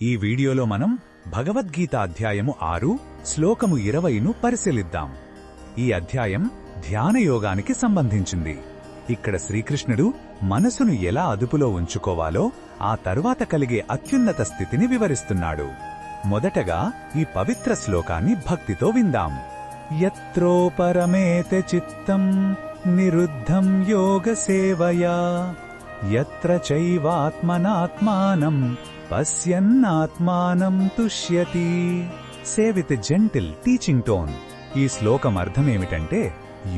ఈ వీడియోలో మనం భగవద్గీత అధ్యాయము 6 శ్లోకము 20ను పరిశీలిద్దాం. ఈ అధ్యాయం ధ్యానయోగానికి సంబంధించింది. ఇక్కడ శ్రీకృష్ణుడు మనసును ఎలా అదుపులో ఉంచుకోవాలో ఆ తరువాత కలిగే అత్యున్నత స్థితిని వివరిస్తున్నాడు. మొదటగా ఈ పవిత్ర శ్లోకాన్ని భక్తితో విందాం. యత్రో పరమేతే చిత్తం నిరుద్ధం యోగ సేవయా యత్ర చైవాత్మనాత్మానం పశ్యన్నాత్మానం తుష్యతి. సే విత్ జెంటిల్ టీచింగ్ టోన్. ఈ శ్లోకం అర్థమేమిటంటే,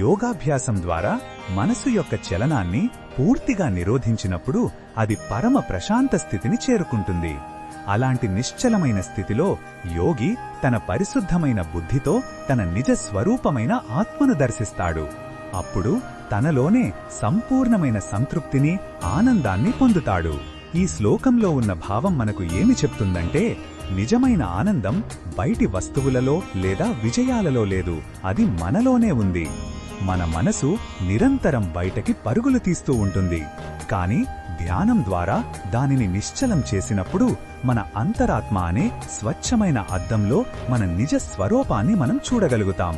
యోగాభ్యాసం ద్వారా మనసు యొక్క చలనాన్ని పూర్తిగా నిరోధించినప్పుడు అది పరమ ప్రశాంత స్థితిని చేరుకుంటుంది. అలాంటి నిశ్చలమైన స్థితిలో యోగి తన పరిశుద్ధమైన బుద్ధితో తన నిజ స్వరూపమైన ఆత్మను దర్శిస్తాడు. అప్పుడు తనలోనే సంపూర్ణమైన సంతృప్తిని, ఆనందాన్ని పొందుతాడు. ఈ శ్లోకంలో ఉన్న భావం మనకు ఏమి చెప్తుందంటే, నిజమైన ఆనందం బయటి వస్తువులలో లేదా విజయాలలో లేదు, అది మనలోనే ఉంది. మన మనసు నిరంతరం బయటకి పరుగులు తీస్తూ ఉంటుంది. కాని ధ్యానం ద్వారా దానిని నిశ్చలం చేసినప్పుడు మన అంతరాత్మ అనే స్వచ్ఛమైన అద్దంలో మన నిజ స్వరూపాన్ని మనం చూడగలుగుతాం.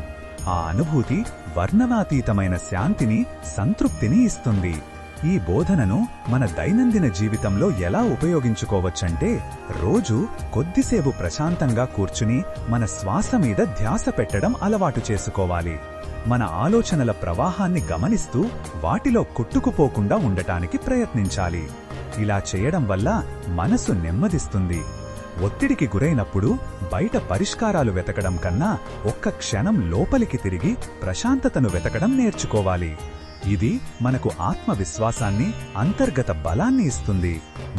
ఆ అనుభూతి వర్ణనాతీతమైన శాంతిని, సంతృప్తిని ఇస్తుంది. ఈ బోధనను మన దైనందిన జీవితంలో ఎలా ఉపయోగించుకోవచ్చంటే, రోజూ కొద్దిసేపు ప్రశాంతంగా కూర్చుని మన శ్వాస మీద ధ్యాస పెట్టడం అలవాటు చేసుకోవాలి. మన ఆలోచనల ప్రవాహాన్ని గమనిస్తూ వాటిలో కొట్టుకుపోకుండా ఉండటానికి ప్రయత్నించాలి. ఇలా చేయడం వల్ల మనసు నెమ్మదిస్తుంది. ఒత్తిడికి గురైనప్పుడు బయట పరిష్కారాలు వెతకడం కన్నా ఒక్క క్షణం లోపలికి తిరిగి ప్రశాంతతను వెతకడం నేర్చుకోవాలి. ఇది మనకు ఆత్మవిశ్వాసాన్ని, అంతర్గత బలాన్ని ఇస్తుంది.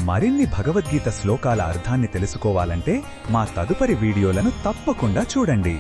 మరిన్ని భగవద్గీత శ్లోకాల అర్థాన్ని తెలుసుకోవాలంటే మా తదుపరి వీడియోలను తప్పకుండా చూడండి.